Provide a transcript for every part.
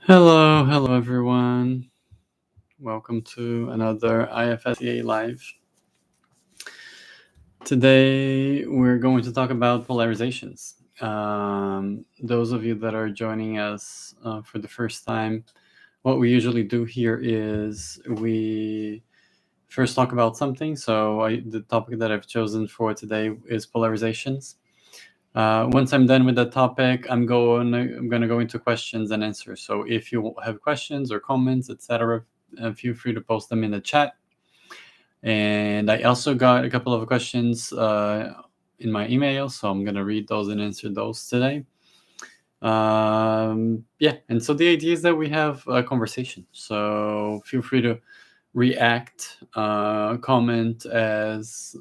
Hello everyone. Welcome to another IFSCA Live. Today we're going to talk about polarizations. Those of you that are joining us for the first time, what we usually do here is we first talk about something. So the topic that I've chosen for today is polarizations. Once I'm done with that topic, I'm going to go into questions and answers. So if you have questions or comments, etc., feel free to post them in the chat. And I also got a couple of questions in my email, so I'm going to read those and answer those today. Yeah, and so the idea is that we have a conversation. So feel free to react, comment as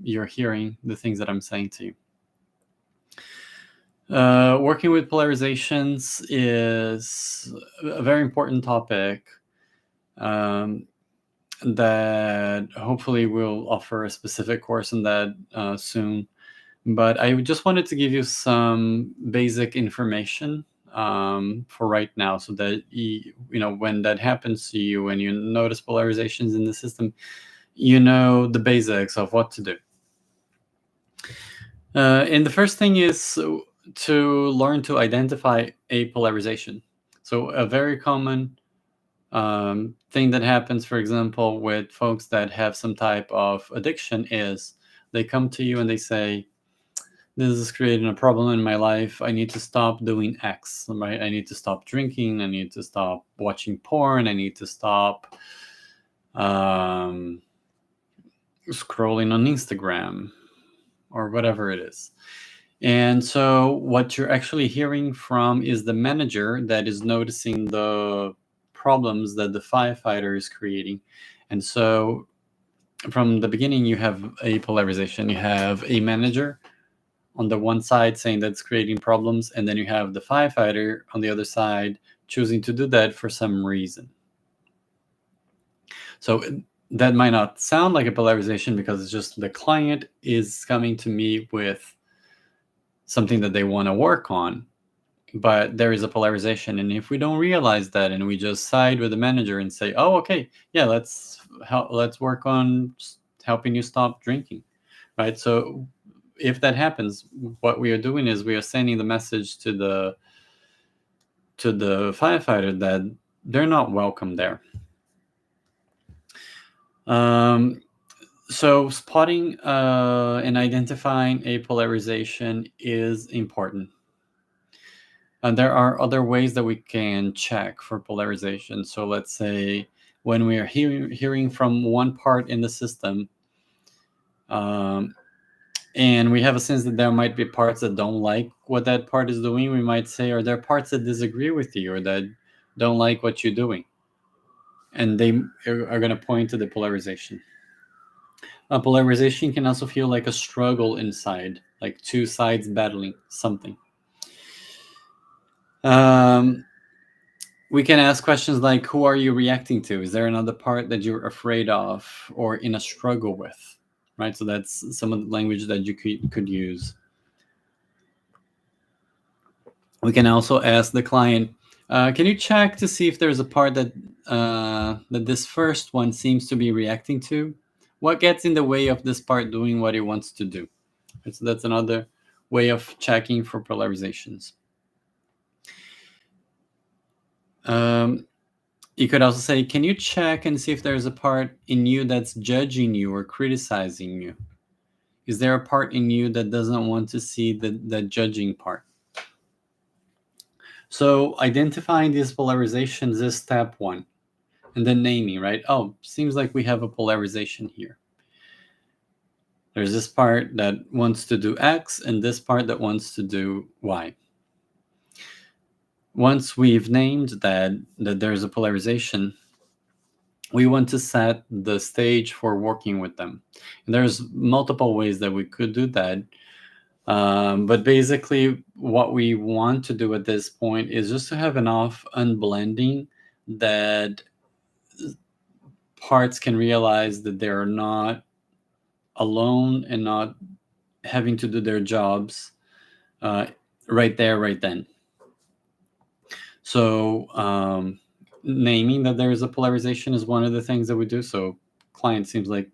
you're hearing the things that I'm saying to you. Working with polarizations is a very important topic that hopefully we'll offer a specific course on that soon. But I just wanted to give you some basic information for right now, so that when that happens to you, when you notice polarizations in the system, you know the basics of what to do. And the first thing is to learn to identify a polarization. So a very common thing that happens, for example, with folks that have some type of addiction is they come to you and they say, this is creating a problem in my life. I need to stop doing X, right? I need to stop drinking. I need to stop watching porn. I need to stop scrolling on Instagram or whatever it is. And so what you're actually hearing from is the manager that is noticing the problems that the firefighter is creating. And so from the beginning, you have a polarization. You have a manager on the one side saying that's creating problems, and then you have the firefighter on the other side choosing to do that for some reason. So that might not sound like a polarization because it's just the client is coming to me with something that they want to work on, but there is a polarization. And if we don't realize that and we just side with the manager and say, oh, okay, yeah, let's work on helping you stop drinking, right? So if that happens, what we are doing is we are sending the message to the firefighter that they're not welcome there. So spotting and identifying a polarization is important. And there are other ways that we can check for polarization. So let's say when we are hearing from one part in the system, and we have a sense that there might be parts that don't like what that part is doing, we might say, are there parts that disagree with you or that don't like what you're doing? And they are going to point to the polarization. A polarization can also feel like a struggle inside, like two sides battling something. We can ask questions like, who are you reacting to? Is there another part that you're afraid of or in a struggle with? Right? So that's some of the language that you could use. We can also ask the client, can you check to see if there's a part that this first one seems to be reacting to? What gets in the way of this part doing what it wants to do? And so that's another way of checking for polarizations. You could also say, can you check and see if there's a part in you that's judging you or criticizing you? Is there a part in you that doesn't want to see the judging part? So identifying these polarizations is step one. And then naming, right? Oh, seems like we have a polarization here. There's this part that wants to do X and this part that wants to do Y. Once we've named that there's a polarization, we want to set the stage for working with them. And there's multiple ways that we could do that. But basically, what we want to do at this point is just to have enough unblending that parts can realize that they're not alone and not having to do their jobs right there, right then. So naming that there is a polarization is one of the things that we do. So client seems like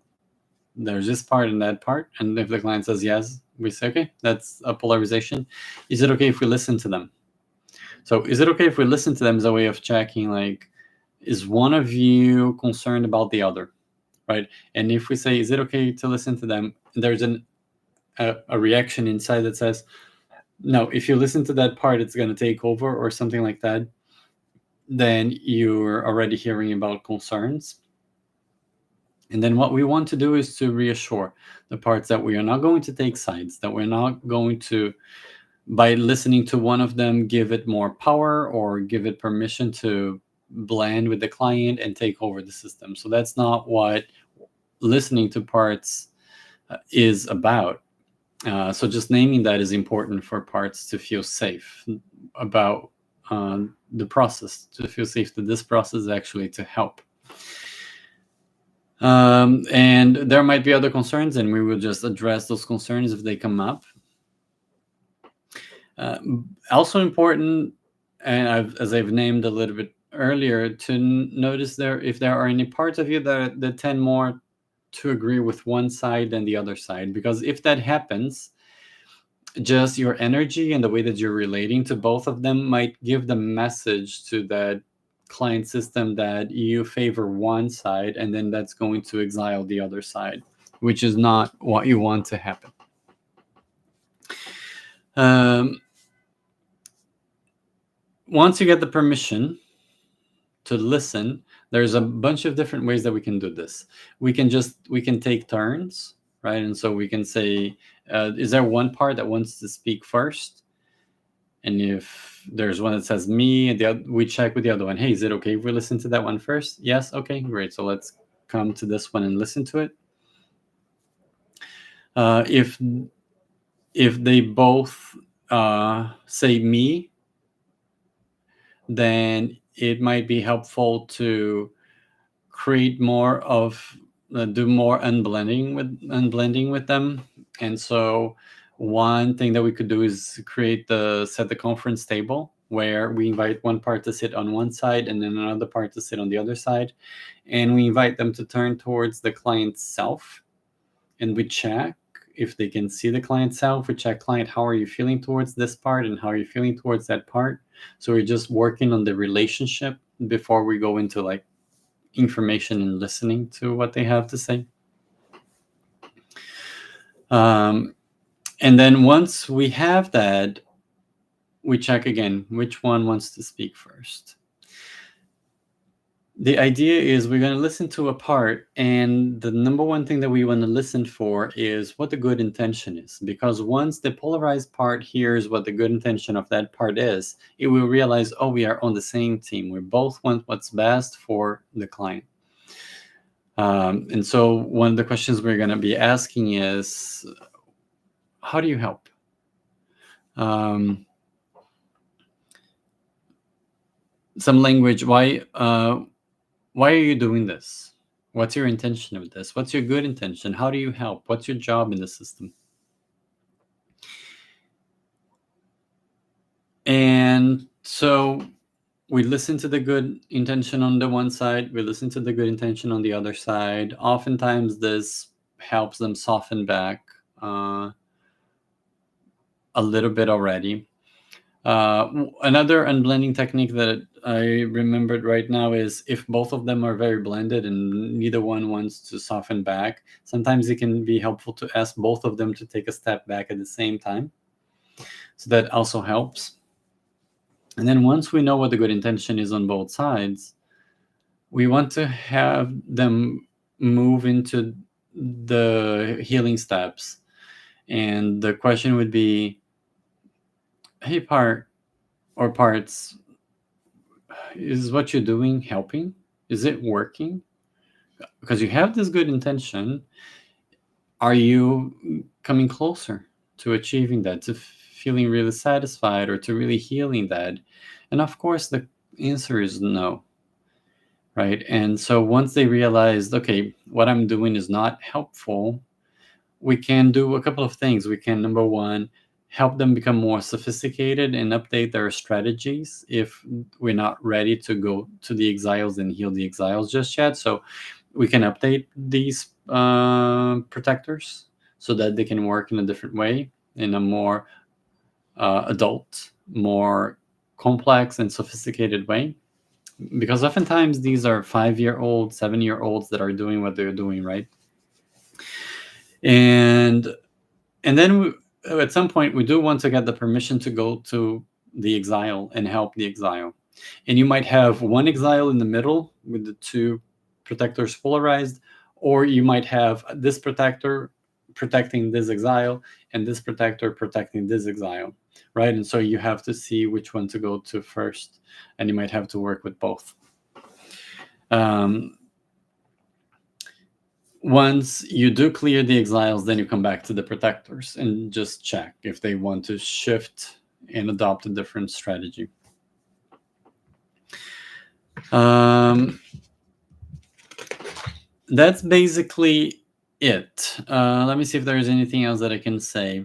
there's this part and that part, and if the client says yes, we say, okay, that's a polarization. Is it okay if we listen to them? So is it okay if we listen to them as a way of checking, like, is one of you concerned about the other, right? And if we say, is it okay to listen to them, there's a reaction inside that says, no, if you listen to that part, it's going to take over or something like that, then you're already hearing about concerns. And then what we want to do is to reassure the parts that we are not going to take sides, that we're not going to, by listening to one of them, give it more power or give it permission to blend with the client and take over the system. So that's not what listening to parts is about. So just naming that is important for parts to feel safe about the process, to feel safe that this process is actually to help. And there might be other concerns, and we will just address those concerns if they come up. Also important, and as I've named a little bit earlier, to notice if there are any parts of you that tend more to agree with one side than the other side. Because if that happens, just your energy and the way that you're relating to both of them might give the message to that client system that you favor one side, and then that's going to exile the other side, which is not what you want to happen. Once you get the permission to listen, there's a bunch of different ways that we can do this. We can take turns, right? And so we can say, is there one part that wants to speak first? And if there's one that says me, and we check with the other one, hey, is it okay if we listen to that one first? Yes, okay, great. So let's come to this one and listen to it. If they both say me, then it might be helpful to create more of do more unblending with them. And so one thing that we could do is set the conference table where we invite one part to sit on one side and then another part to sit on the other side, and we invite them to turn towards the client self, and we check if they can see the client self. We check, client, how are you feeling towards this part and how are you feeling towards that part? So we're just working on the relationship before we go into like information and listening to what they have to say. And then once we have that, we check again which one wants to speak first. The idea is we're going to listen to a part, and the number one thing that we want to listen for is what the good intention is. Because once the polarized part hears what the good intention of that part is, it will realize, oh, we are on the same team. We both want what's best for the client. And so one of the questions we're going to be asking is, how do you help? Some language, why are you doing this? What's your intention of this? What's your good intention? How do you help? What's your job in the system? And so we listen to the good intention on the one side, we listen to the good intention on the other side. Oftentimes this helps them soften back a little bit already. Another unblending technique that I remembered right now is if both of them are very blended and neither one wants to soften back, sometimes it can be helpful to ask both of them to take a step back at the same time. So that also helps. And then once we know what the good intention is on both sides, we want to have them move into the healing steps. And the question would be, hey, parts, is what you're doing helping? Is it working? Because you have this good intention. Are you coming closer to achieving that, to feeling really satisfied or to really healing that? And of course, the answer is no, right? And so once they realize, okay, what I'm doing is not helpful, we can do a couple of things. We can, number one, help them become more sophisticated and update their strategies if we're not ready to go to the exiles and heal the exiles just yet. So we can update these protectors so that they can work in a different way, in a more adult, more complex and sophisticated way. Because oftentimes these are 5-year-olds, 7-year-olds that are doing what they're doing, right? And then at some point we do want to get the permission to go to the exile and help the exile. And you might have one exile in the middle with the two protectors polarized, or you might have this protector protecting this exile and this protector protecting this exile, right? And so you have to see which one to go to first, and you might have to work with both. Once you do clear the exiles, then you come back to the protectors and just check if they want to shift and adopt a different strategy. That's basically it. Let me see if there's anything else that I can say.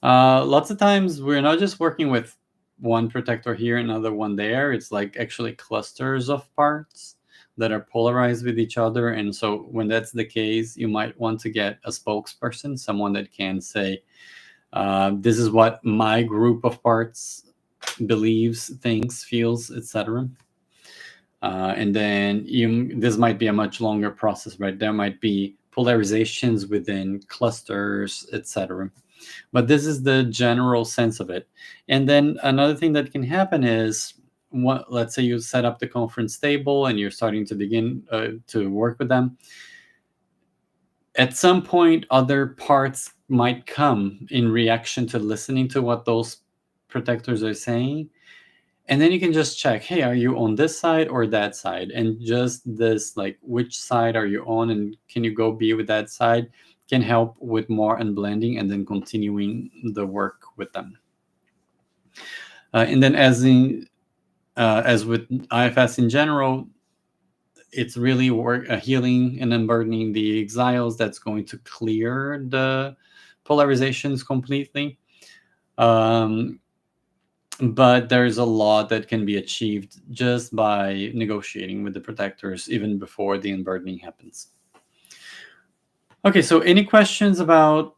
Lots of times we're not just working with one protector here, another one there. It's like actually clusters of parts that are polarized with each other. And so when that's the case, you might want to get a spokesperson, someone that can say, this is what my group of parts believes, thinks, feels, etc. And then this might be a much longer process, right? There might be polarizations within clusters, etc. But this is the general sense of it. And then another thing that can happen is, let's say you set up the conference table and you're starting to begin to work with them. At some point, other parts might come in reaction to listening to what those protectors are saying. And then you can just check, hey, are you on this side or that side? And just this, like, which side are you on and can you go be with that side, can help with more unblending and then continuing the work with them. And then as with IFS in general, it's really healing and unburdening the exiles that's going to clear the polarizations completely. But there's a lot that can be achieved just by negotiating with the protectors even before the unburdening happens. Okay, so any questions about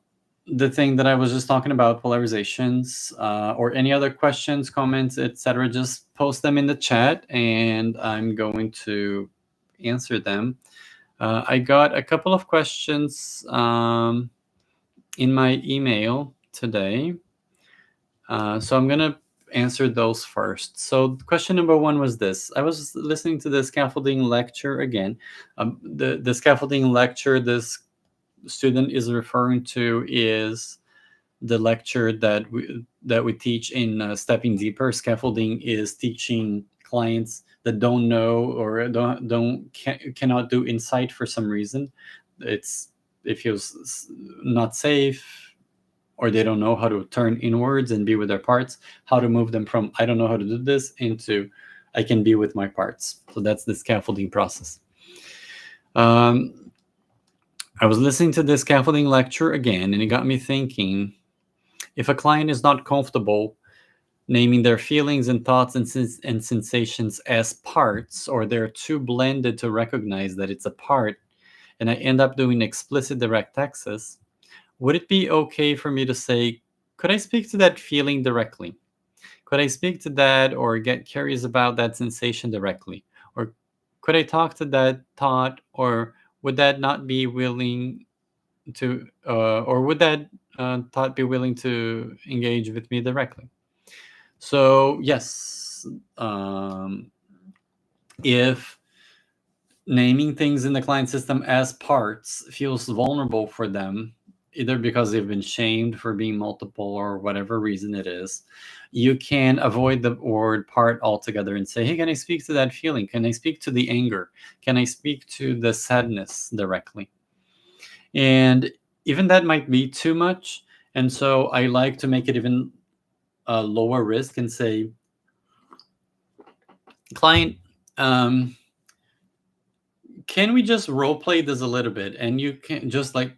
the thing that I was just talking about, polarizations, or any other questions, comments, etc., just post them in the chat and I'm going to answer them. I got a couple of questions in my email today. So I'm going to answer those first. So question number 1 was this. I was listening to the scaffolding lecture again. The scaffolding lecture this student is referring to is the lecture that we teach in Stepping Deeper. Scaffolding is teaching clients that don't know or cannot do insight for some reason. It feels not safe, or they don't know how to turn inwards and be with their parts, how to move them from I don't know how to do this into I can be with my parts. So that's the scaffolding process. I was listening to this scaffolding lecture again, and it got me thinking, if a client is not comfortable naming their feelings and thoughts and sensations as parts, or they're too blended to recognize that it's a part, and I end up doing explicit direct access, would it be okay for me to say, could I speak to that feeling directly? Could I speak to that or get curious about that sensation directly? Or could I talk to that thought, or would that not be willing to, or would that thought be willing to engage with me directly? So yes, if naming things in the client system as parts feels vulnerable for them, either because they've been shamed for being multiple or whatever reason it is, you can avoid the word part altogether and say, hey, can I speak to that feeling? Can I speak to the anger? Can I speak to the sadness directly? And even that might be too much. And so I like to make it even lower risk and say, client, can we just role play this a little bit? And you can just like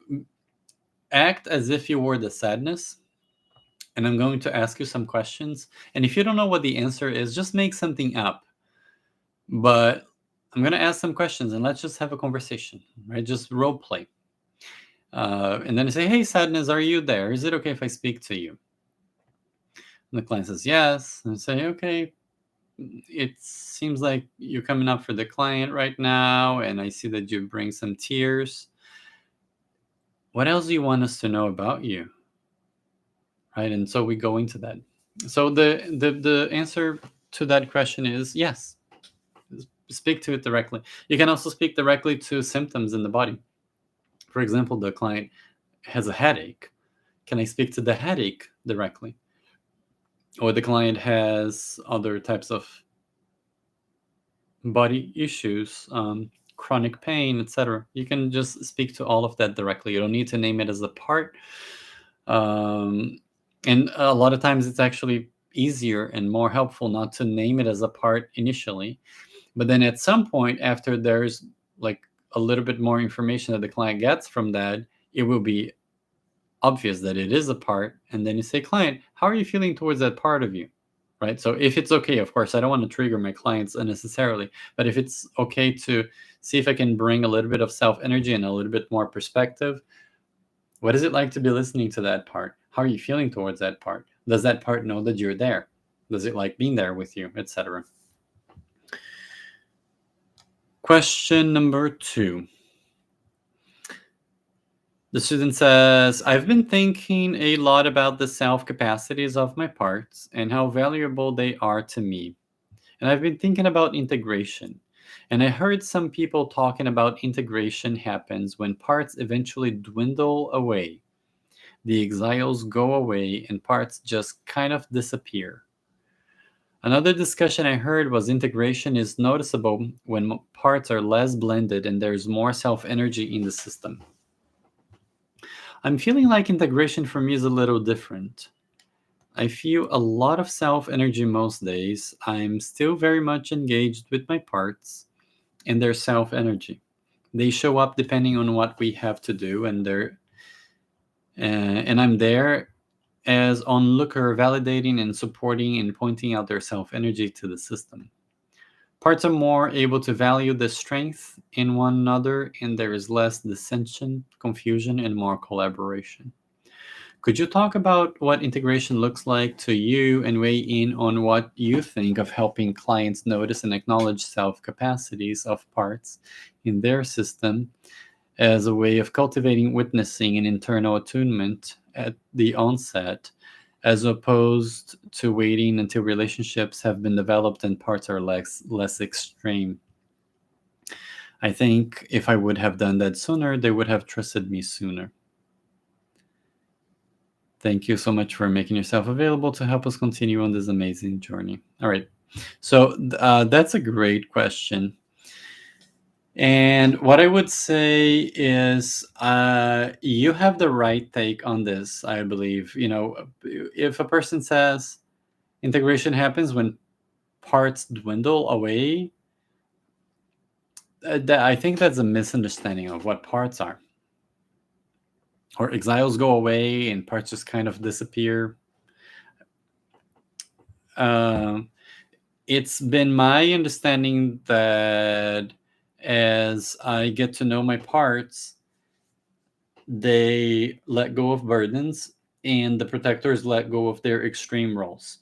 act as if you were the sadness. and I'm going to ask you some questions. And if you don't know what the answer is, just make something up. But I'm going to ask some questions and let's just have a conversation, right? Just role play. And then I say, hey, Sadness, are you there? Is it okay if I speak to you? And the client says, yes. And I say, okay, it seems like you're coming up for the client right now, and I see that you bring some tears. What else do you want us to know about you? Right? And so we go into that. So the answer to that question is yes. Speak to it directly. You can also speak directly to symptoms in the body. For example, the client has a headache. Can I speak to the headache directly? Or the client has other types of body issues, chronic pain, etc. You can just speak to all of that directly. You don't need to name it as a part. And a lot of times it's actually easier and more helpful not to name it as a part initially. But then at some point, after there's like a little bit more information that the client gets from that, it will be obvious that it is a part. And then you say, client, how are you feeling towards that part of you? Right? So if it's okay, of course, I don't want to trigger my clients unnecessarily, but if it's okay to see if I can bring a little bit of self-energy and a little bit more perspective, what is it like to be listening to that part? How are you feeling towards that part? Does that part know that you're there? Does it like being there with you, etc.? Question number 2. The student says, I've been thinking a lot about the self-capacities of my parts and how valuable they are to me. And I've been thinking about integration. And I heard some people talking about integration happens when parts eventually dwindle away. The exiles go away and parts just kind of disappear. Another discussion I heard was integration is noticeable when parts are less blended and there's more self-energy in the system. I'm feeling like integration for me is a little different. I feel a lot of self-energy most days. I'm still very much engaged with my parts and their self-energy. They show up depending on what we have to do, and I'm there as onlooker, validating and supporting and pointing out their self-energy to the system. Parts are more able to value the strength in one another, and there is less dissension, confusion, and more collaboration. Could you talk about what integration looks like to you and weigh in on what you think of helping clients notice and acknowledge self-capacities of parts in their system as a way of cultivating witnessing and internal attunement at the onset, as opposed to waiting until relationships have been developed and parts are less extreme? I think if I would have done that sooner, they would have trusted me sooner. Thank you so much for making yourself available to help us continue on this amazing journey. All right. So that's a great question. And what I would say is you have the right take on this, I believe. You know, if a person says integration happens when parts dwindle away, I think that's a misunderstanding of what parts are. Or exiles go away and parts just kind of disappear. It's been my understanding that as I get to know my parts, they let go of burdens and the protectors let go of their extreme roles.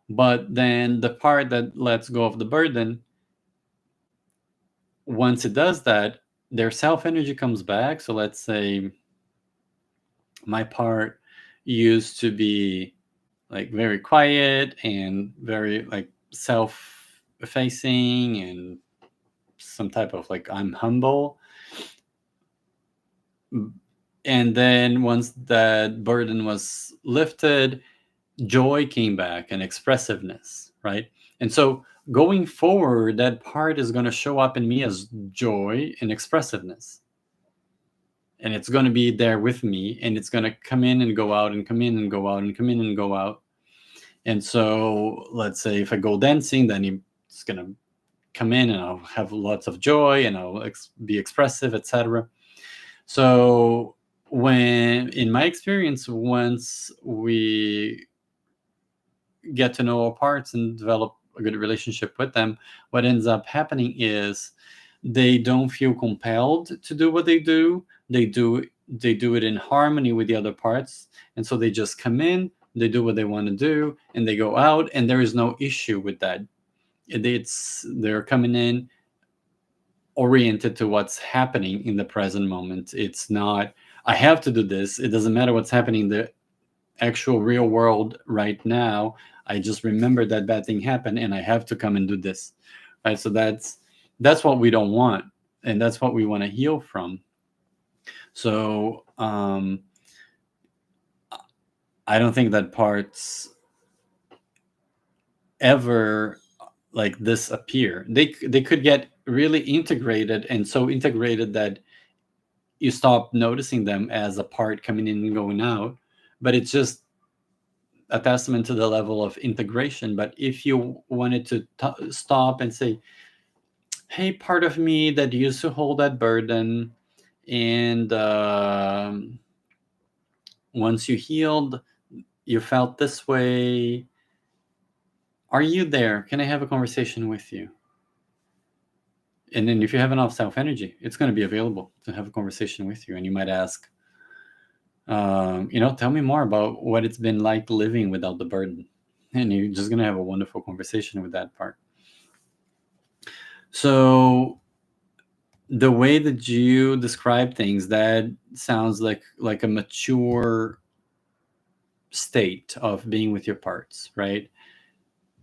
But then the part that lets go of the burden, once it does that, their self-energy comes back. So let's say my part used to be like very quiet and very like self-effacing and some type of like I'm humble. And then once that burden was lifted, joy came back and expressiveness, right? And so going forward, that part is going to show up in me as joy and expressiveness. And it's going to be there with me, and it's going to come in and go out and come in and go out and come in and go out. And so let's say if I go dancing, then it's going to come in and I'll have lots of joy and I'll be expressive, etc. So when, in my experience, once we get to know our parts and develop a good relationship with them, what ends up happening is they don't feel compelled to do what they do. They do it in harmony with the other parts, and so they just come in, they do what they want to do, and they go out, and there is no issue with that. They're coming in oriented to what's happening in the present moment. It's not, I have to do this. It doesn't matter what's happening in the actual real world right now. I just remember that bad thing happened and I have to come and do this. Right? So that's what we don't want, and that's what we want to heal from. So I don't think that parts ever like disappear. They could get really integrated, and so integrated that you stop noticing them as a part coming in and going out. But it's just a testament to the level of integration. But if you wanted to stop and say, hey, part of me that used to hold that burden, and once you healed, you felt this way, are you there? Can I have a conversation with you? And then if you have enough self energy, it's going to be available to have a conversation with you. And you might ask, tell me more about what it's been like living without the burden. And you're just going to have a wonderful conversation with that part. So the way that you describe things, that sounds like a mature state of being with your parts, right?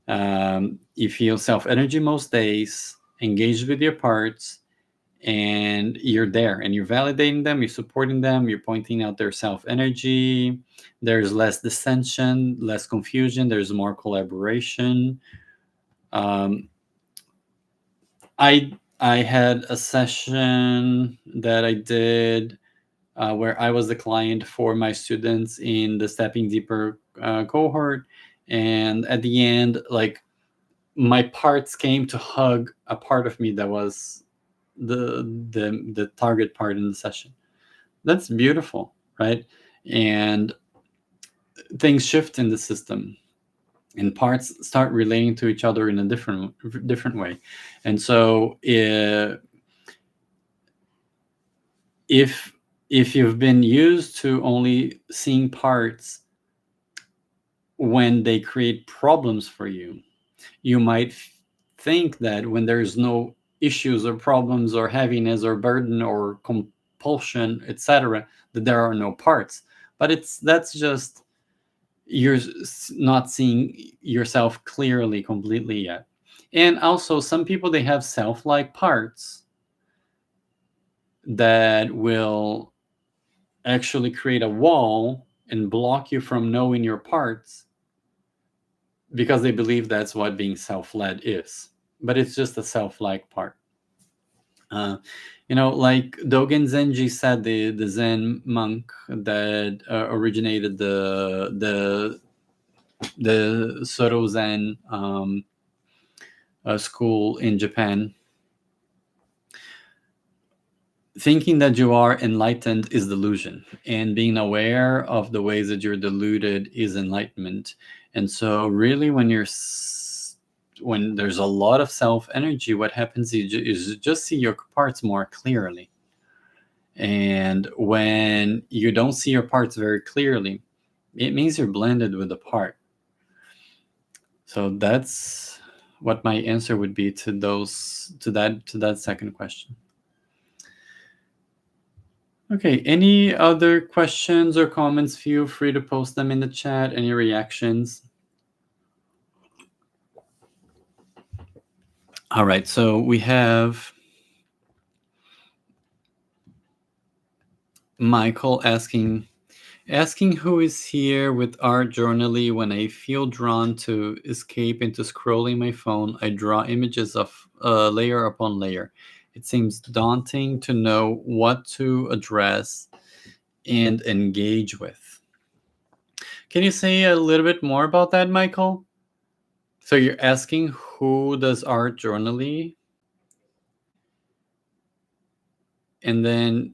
You feel self energy most days, engaged with your parts, and you're there and you're validating them, you're supporting them, you're pointing out their self energy. There's less dissension, less confusion, there's more collaboration. I had a session that I did where I was the client for my students in the Stepping Deeper cohort, and at the end, like, my parts came to hug a part of me that was the target part in the session. That's beautiful, right? And things shift in the system, and parts start relating to each other in a different way. And so if you've been used to only seeing parts when they create problems for you, you might think that when there's no issues or problems or heaviness or burden or compulsion, etc., that there are no parts. But that's just, you're not seeing yourself clearly completely yet. And also, some people, they have self-like parts that will actually create a wall and block you from knowing your parts, because they believe that's what being self-led is. But it's just a self-like part. Like Dogen Zenji said, the Zen monk that originated the Soto Zen school in Japan. Thinking that you are enlightened is delusion, and being aware of the ways that you're deluded is enlightenment. And so really, when there's a lot of self energy, what happens is you just see your parts more clearly. And when you don't see your parts very clearly, it means you're blended with the part. So that's what my answer would be to that second question. Okay, any other questions or comments? Feel free to post them in the chat. Any reactions? All right, so we have Michael asking who is here with art journaling. When I feel drawn to escape into scrolling my phone, I draw images of layer upon layer. It seems daunting to know what to address and engage with. Can you say a little bit more about that, Michael? So you're asking who does art journaling? And then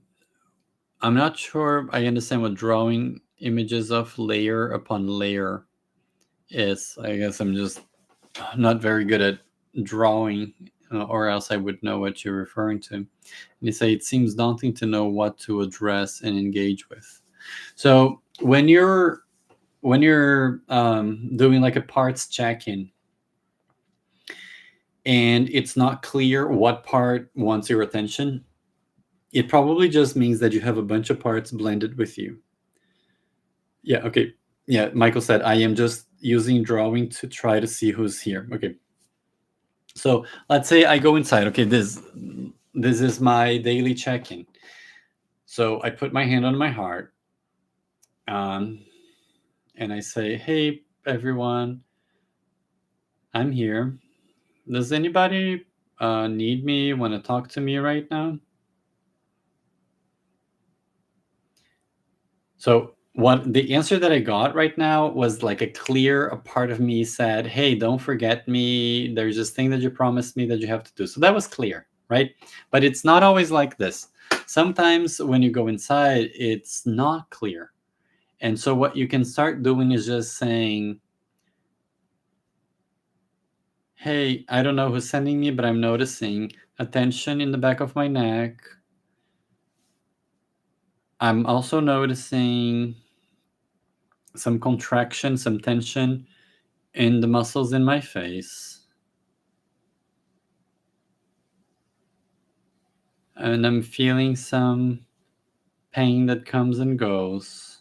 I'm not sure I understand what drawing images of layer upon layer is. I guess I'm just not very good at drawing, or else I would know what you're referring to. And you say it seems daunting to know what to address and engage with. So when you're doing like a parts check-in, and it's not clear what part wants your attention, it probably just means that you have a bunch of parts blended with you. Yeah, okay. Yeah, Michael said, I am just using drawing to try to see who's here. Okay. So let's say I go inside. Okay, this is my daily check-in. So I put my hand on my heart, and I say, hey, everyone, I'm here. Does anybody need me, want to talk to me right now? So what the answer that I got right now was like a part of me said, hey, don't forget me. There's this thing that you promised me that you have to do. So that was clear, right? But it's not always like this. Sometimes when you go inside, it's not clear. And so what you can start doing is just saying, hey, I don't know who's sending me, but I'm noticing a tension in the back of my neck. I'm also noticing some contraction, some tension in the muscles in my face. And I'm feeling some pain that comes and goes.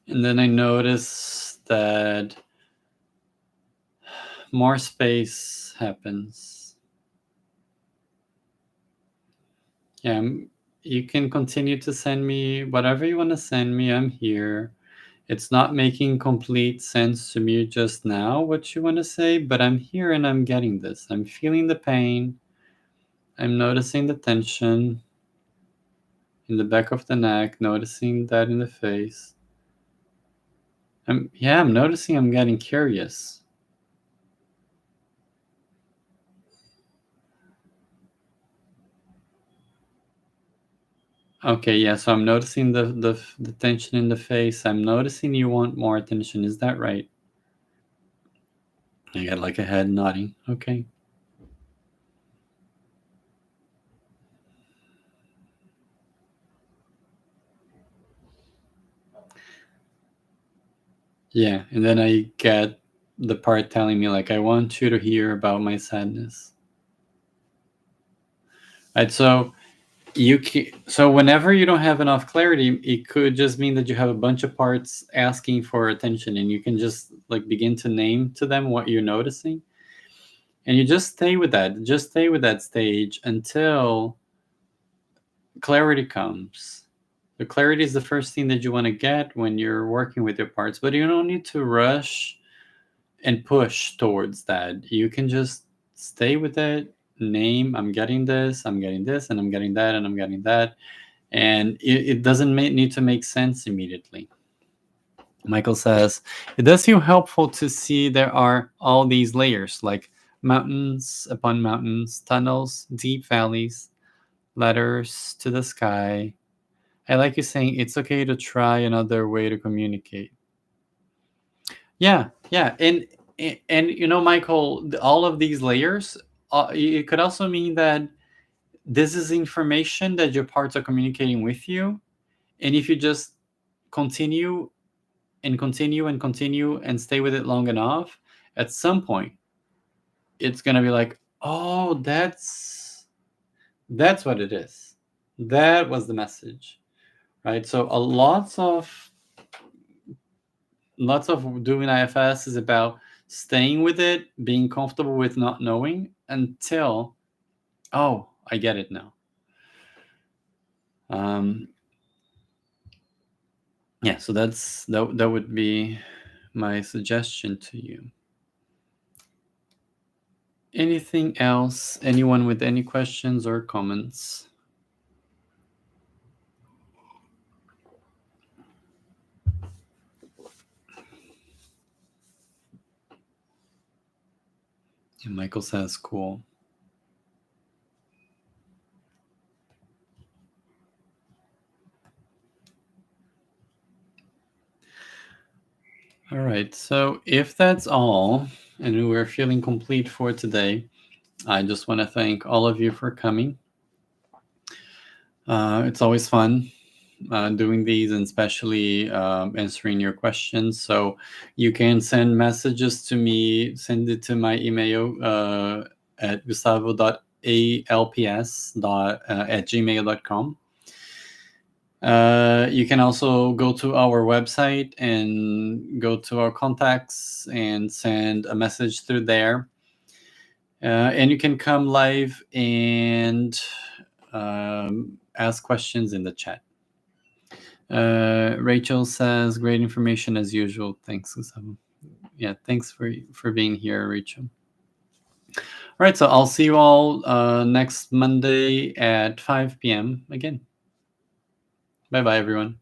And then I notice that more space happens. Yeah, you can continue to send me whatever you want to send me. I'm here. It's not making complete sense to me just now what you want to say, but I'm here and I'm getting this. I'm feeling the pain. I'm noticing the tension in the back of the neck, noticing that in the face. I'm noticing I'm getting curious. Okay, yeah, so I'm noticing the tension in the face. I'm noticing you want more attention. Is that right? I got like a head nodding. Okay. Yeah, and then I get the part telling me like I want you to hear about my sadness. Right, so whenever you don't have enough clarity, it could just mean that you have a bunch of parts asking for attention, and you can just like begin to name to them what you're noticing, and you just stay with that. Just stay with that stage until clarity comes. The clarity is the first thing that you want to get when you're working with your parts, but you don't need to rush and push towards that. You can just stay with it, name, I'm getting this, I'm getting this, and I'm getting that, and I'm getting that. And it doesn't need to make sense immediately. Michael says, it does feel helpful to see there are all these layers, like mountains upon mountains, tunnels, deep valleys, letters to the sky. I like you saying it's okay to try another way to communicate. Yeah, yeah, and you know, Michael, all of these layers, it could also mean that this is information that your parts are communicating with you, and if you just continue and continue and continue and stay with it long enough, at some point, it's gonna be like, oh, that's what it is. That was the message, right? So lots of doing IFS is about staying with it, being comfortable with not knowing until, oh, I get it now. Yeah, so that would be my suggestion to you. Anything else? Anyone with any questions or comments? And Michael says, cool. All right, so if that's all, and we're feeling complete for today, I just want to thank all of you for coming. It's always fun doing these, and especially answering your questions. So you can send messages to me, send it to my email at gustavo.alps@gmail.com. You can also go to our website and go to our contacts and send a message through there. And you can come live and ask questions in the chat. Rachel says, great information as usual. Thanks, Gustavo. Yeah, thanks for being here, Rachel. All right, so I'll see you all next Monday at 5 p.m. again. Bye-bye, everyone.